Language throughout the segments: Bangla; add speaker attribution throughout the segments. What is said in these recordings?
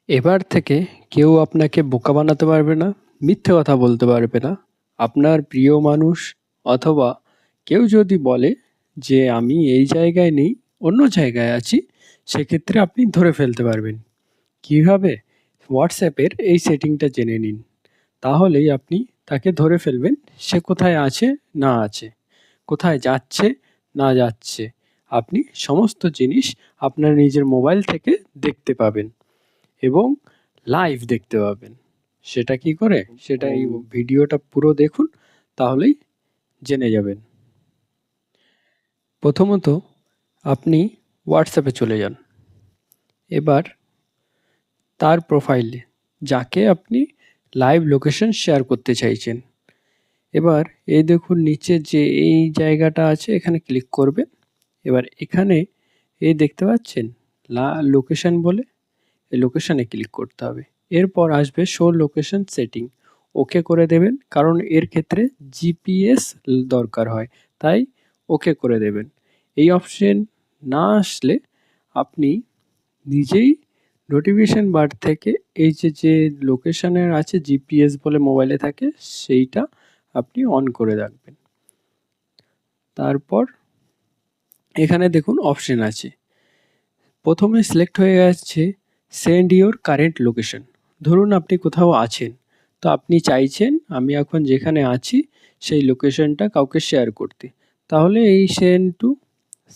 Speaker 1: এবার থেকে কেউ আপনাকে বোকা বানাতে পারবে না, মিথ্যে কথা বলতে পারবে না। আপনার প্রিয় মানুষ অথবা কেউ যদি বলে যে আমি এই জায়গায় নেই, অন্য জায়গায় আছি, সেক্ষেত্রে আপনি ধরে ফেলতে পারবেন। কীভাবে? হোয়াটসঅ্যাপের এই সেটিংটা জেনে নিন। তাহলেই আপনি তাকে ধরে ফেলবেন সে কোথায় আছে না আছে, কোথায় যাচ্ছে না যাচ্ছে। আপনি সমস্ত জিনিস আপনার নিজের মোবাইল থেকে দেখতে পাবেন এবং লাইভ দেখতে পাবেন। সেটা কি করে? সেটা এই ভিডিওটা পুরো দেখুন, তাহলেই জেনে যাবেন। প্রথমত আপনি হোয়াটসঅ্যাপে চলে যান। এবার তার প্রোফাইলে যাকে আপনি লাইভ লোকেশন শেয়ার করতে চাইছেন, এবার এই দেখুন নিচে যে এই জায়গাটা আছে, এখানে ক্লিক করবেন। এবার এখানে এই দেখতে পাচ্ছেন লোকেশন বলে, এই লোকেশনে ক্লিক করতে হবে। এরপর আসবে শো লোকেশন সেটিং, ওকে করে দেবেন, কারণ এর ক্ষেত্রে জিপিএস দরকার হয়, তাই ওকে করে দেবেন। এই অপশন না আসলে আপনি নিজেই নোটিফিকেশন বার থেকে এই যে লোকেশনের আছে জিপিএস বলে মোবাইলে থাকে, সেইটা আপনি অন করে রাখবেন। তারপর এখানে দেখুন অপশন আছে, প্রথমে সিলেক্ট হয়ে যাচ্ছে সেন্ড ইওর কারেন্ট লোকেশন। ধরুন আপনি কোথাও আছেন, তো আপনি চাইছেন আমি এখন যেখানে আছি সেই লোকেশনটা কাউকে শেয়ার করতে, তাহলে এই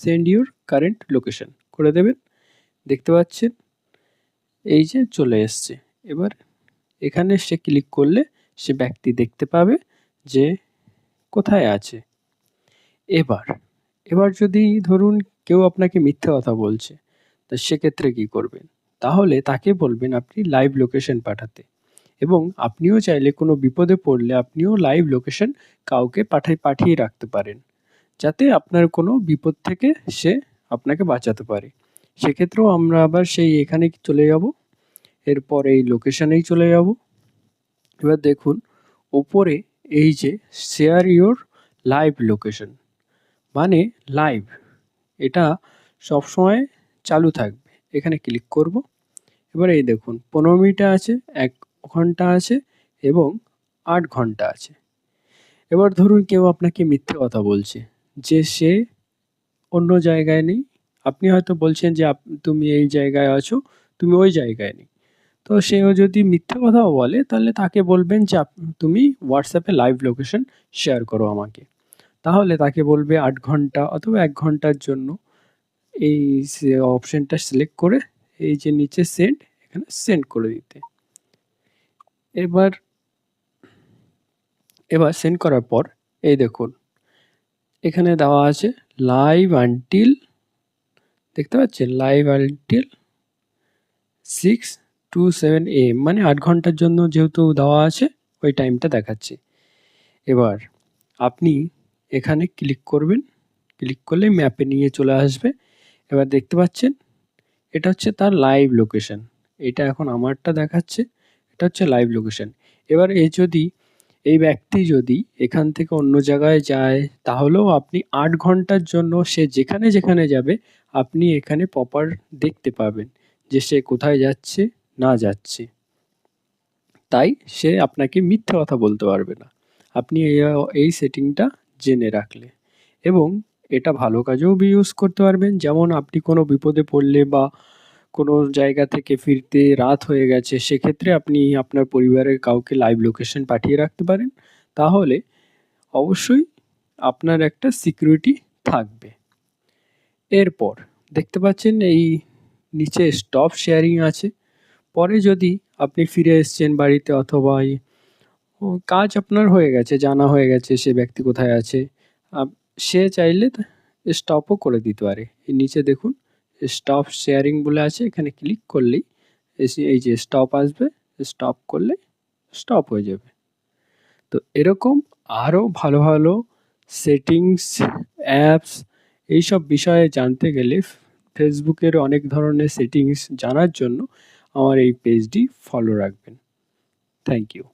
Speaker 1: সেন্ড ইওর কারেন্ট লোকেশন করে দেবেন। দেখতে পাচ্ছেন এই যে চলে এসছে। এবার এখানে সে ক্লিক করলে সে ব্যক্তি দেখতে পাবে যে কোথায় আছে। এবার যদি ধরুন কেউ আপনাকে মিথ্যে কথা বলছে, তো সেক্ষেত্রে কি করবেন? তাহলে তাকে বলবেন আপনি লাইভ লোকেশন পাঠাতে, এবং আপনিও চাইলে কোনো বিপদে পড়লে আপনিও লাইভ লোকেশন কাউকে পাঠিয়ে রাখতে পারেন, যাতে আপনার কোনো বিপদ থেকে সে আপনাকে বাঁচাতে পারে। সেক্ষেত্রেও আমরা আবার সেই এখানে চলে যাব, এরপর এই লোকেশনেই চলে যাব। এবার দেখুন ওপরে এই যে শেয়ার ইওর লাইভ লোকেশন, মানে লাইভ, এটা সবসময় চালু থাকবে। এখানে ক্লিক করব। এবার এই দেখুন 15 মিনিট আছে, 1 ঘন্টা আছে এবং 8 ঘন্টা আছে। এবার ধরুন কেউ আপনাকে মিথ্যে কথা বলছে যে সে অন্য জায়গায় নেই। আপনি হয়তো বলছেন যে তুমি এই জায়গায় আছো, তুমি ওই জায়গায় নেই। তো সেও যদি মিথ্যে কথাও বলে, তাহলে তাকে বলবেন যে তুমি হোয়াটসঅ্যাপে লাইভ লোকেশন শেয়ার করো আমাকে। তাহলে তাকে বলবে 8 ঘন্টা অথবা 1 ঘন্টার জন্য এই অপশনটা সিলেক্ট করে এই যে নিচে সেন্ড, এখানে সেন্ড করে দিতে। এবার সেন্ড করার পর এই দেখুন এখানে দেওয়া আছে লাইভ আনটিল, দেখতে পাচ্ছেন লাইভ আনটিল 6:27 AM, মানে 8 ঘন্টার জন্য যেহেতু দেওয়া আছে ওই টাইমটা দেখাচ্ছে। এবার আপনি এখানে ক্লিক করবেন, ক্লিক করলে ম্যাপে নিয়ে চলে আসবে। এবার দেখতে পাচ্ছেন এটা হচ্ছে তার লাইভ লোকেশন, এটা এখন আমারটা দেখাচ্ছে, এটা হচ্ছে লাইভ লোকেশন। এবার এই ব্যক্তি যদি এখান থেকে অন্য জায়গায় যায়, তাহলেও আপনি 8 ঘন্টার জন্য সে যেখানে যেখানে যাবে আপনি এখানে প্রপার দেখতে পাবেন যে সে কোথায় যাচ্ছে না যাচ্ছে। তাই সে আপনাকে মিথ্যে কথা বলতে পারবে না, আপনি এই সেটিংটা জেনে রাখলে। এবং এটা ভালো কাজেও ইউজ করতে পারবেন, যেমন আপনি কোনো বিপদে পড়লে বা কোনো জায়গা থেকে ফিরতে রাত হয়ে গেছে, সেক্ষেত্রে আপনি আপনার পরিবারের কাউকে লাইভ লোকেশন পাঠিয়ে রাখতে পারেন। তাহলে অবশ্যই আপনার একটা সিকিউরিটি থাকবে। এরপর দেখতে পাচ্ছেন এই নিচে স্টপ শেয়ারিং আছে। পরে যদি আপনি ফিরে এসছেন বাড়িতে অথবা কাজ আপনার হয়ে গেছে, জানা হয়ে গেছে সে ব্যক্তি কোথায় আছে, সে চাইলে স্টপও করে দিতে পারে। এই নিচে দেখুন স্টপ শেয়ারিং বলে আছে, এখানে ক্লিক করলেই এই যে স্টপ আসবে, স্টপ করলে স্টপ হয়ে যাবে। তো এরকম আরও ভালো ভালো সেটিংস, অ্যাপস, এইসব বিষয়ে জানতে গেলে ফেসবুকের অনেক ধরনের সেটিংস জানার জন্য আমার এই পেজটি ফলো রাখবেন। Thank you.